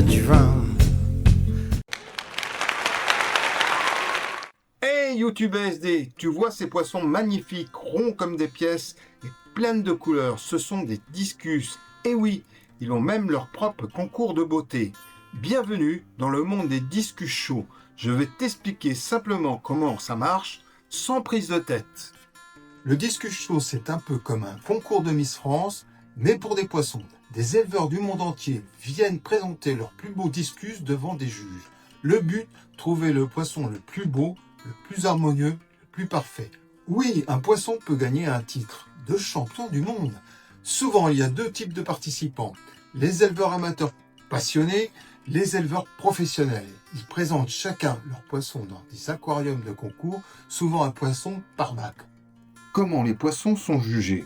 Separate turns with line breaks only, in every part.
du vin.
Hey YouTube SD, tu vois ces poissons magnifiques, ronds comme des pièces et pleines de couleurs, ce sont des discus. Et oui, ils ont même leur propre concours de beauté. Bienvenue dans le monde des discus chauds. Je vais t'expliquer simplement comment ça marche, sans prise de tête. Le discus chaud, c'est un peu comme un concours de Miss France, mais pour des poissons. Des éleveurs du monde entier viennent présenter leurs plus beaux discus devant des juges. Le but, trouver le poisson le plus beau, le plus harmonieux, le plus parfait. Oui, un poisson peut gagner un titre de champion du monde. Souvent, il y a deux types de participants. Les éleveurs amateurs passionnés, les éleveurs professionnels. Ils présentent chacun leur poisson dans des aquariums de concours, souvent un poisson par bac. Comment les poissons sont jugés ?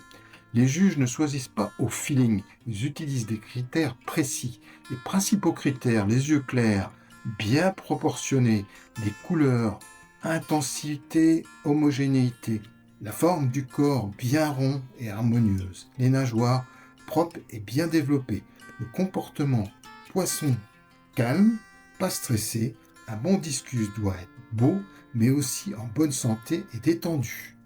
Les juges ne choisissent pas au feeling, ils utilisent des critères précis. Les principaux critères, les yeux clairs, bien proportionnés, des couleurs, intensité, homogénéité, la forme du corps bien rond et harmonieuse, les nageoires propres et bien développées, le comportement poisson calme, pas stressé, un bon discus doit être beau, mais aussi en bonne santé et détendu.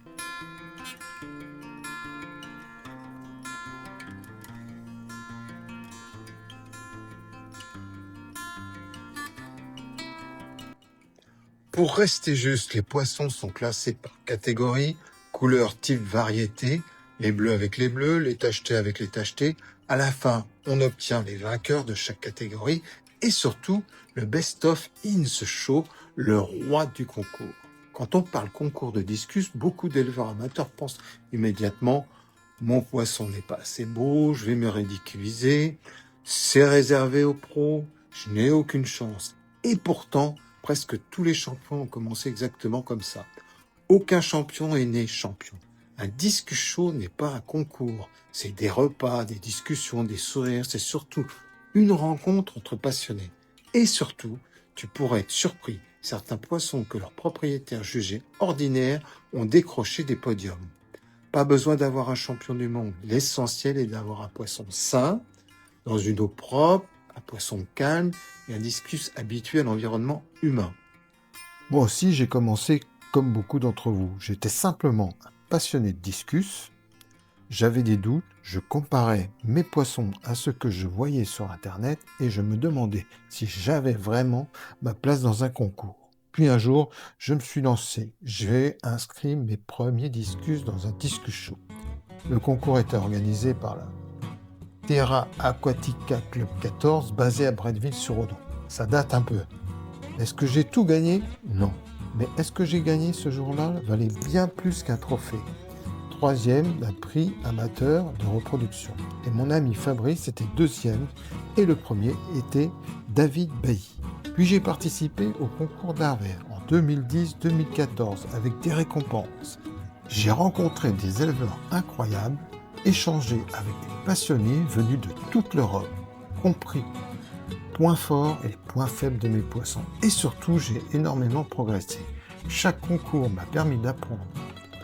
Pour rester juste, les poissons sont classés par catégorie, couleur, type, variété, les bleus avec les bleus, les tachetés avec les tachetés. À la fin, on obtient les vainqueurs de chaque catégorie et surtout le best-of in the show, le roi du concours. Quand on parle concours de discus, beaucoup d'éleveurs amateurs pensent immédiatement « mon poisson n'est pas assez beau, je vais me ridiculiser, c'est réservé aux pros, je n'ai aucune chance ». Et pourtant, presque tous les champions ont commencé exactement comme ça. Aucun champion est né champion. Un discus chaud n'est pas un concours. C'est des repas, des discussions, des sourires. C'est surtout une rencontre entre passionnés. Et surtout, tu pourrais être surpris. Certains poissons que leurs propriétaires jugeaient ordinaires ont décroché des podiums. Pas besoin d'avoir un champion du monde. L'essentiel est d'avoir un poisson sain, dans une eau propre, un poisson calme et un discus habitué à l'environnement humain.
Moi aussi, j'ai commencé comme beaucoup d'entre vous. J'étais simplement un passionné de discus. J'avais des doutes, je comparais mes poissons à ceux que je voyais sur Internet et je me demandais si j'avais vraiment ma place dans un concours. Puis un jour, je me suis lancé. J'ai inscrit mes premiers discus dans un discus show. Le concours était organisé par la Terra Aquatica Club 14, basé à Bretteville-sur-Odon. Ça date un peu. Est-ce que j'ai tout gagné ? Non. Mais est-ce que j'ai gagné ce jour-là valait bien plus qu'un trophée. Troisième d'un prix amateur de reproduction. Et mon ami Fabrice était deuxième et le premier était David Bailly. Puis j'ai participé au concours d'Arvers en 2010-2014 avec des récompenses. J'ai rencontré des éleveurs incroyables, échangé avec des passionnés venus de toute l'Europe, compris points forts et les points faibles de mes poissons. Et surtout, j'ai énormément progressé. Chaque concours m'a permis d'apprendre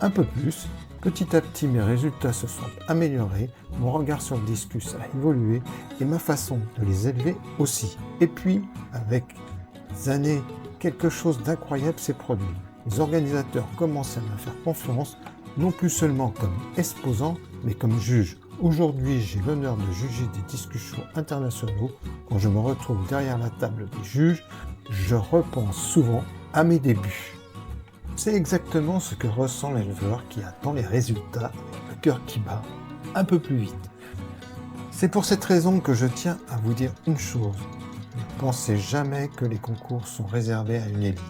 un peu plus. Petit à petit, mes résultats se sont améliorés, mon regard sur le discus a évolué et ma façon de les élever aussi. Et puis, avec les années, quelque chose d'incroyable s'est produit. Les organisateurs commencent à me faire confiance, non plus seulement comme exposant, mais comme juge. Aujourd'hui, j'ai l'honneur de juger des discussions internationaux. Quand je me retrouve derrière la table des juges, je repense souvent à mes débuts. C'est exactement ce que ressent l'éleveur qui attend les résultats avec le cœur qui bat un peu plus vite. C'est pour cette raison que je tiens à vous dire une chose. Ne pensez jamais que les concours sont réservés à une élite.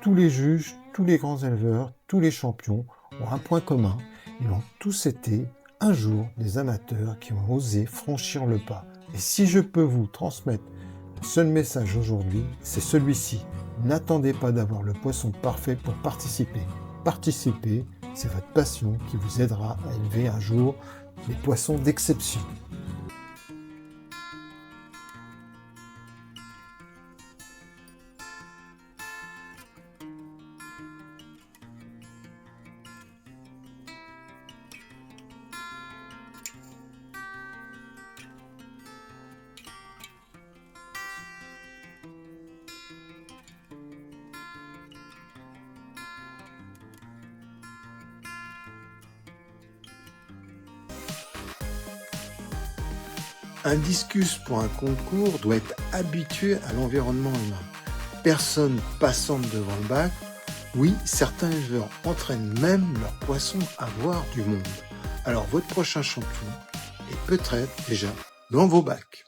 Tous les juges, tous les grands éleveurs, tous les champions ont un point commun. Ils ont tous été un jour des amateurs qui ont osé franchir le pas. Et si je peux vous transmettre un seul message aujourd'hui, c'est celui-ci. N'attendez pas d'avoir le poisson parfait pour participer. Participer, c'est votre passion qui vous aidera à élever un jour des poissons d'exception. Un discus pour un concours doit être habitué à l'environnement humain. Personne passante devant le bac. Oui, certains éleveurs entraînent même leurs poissons à voir du monde. Alors votre prochain champion est peut-être déjà dans vos bacs.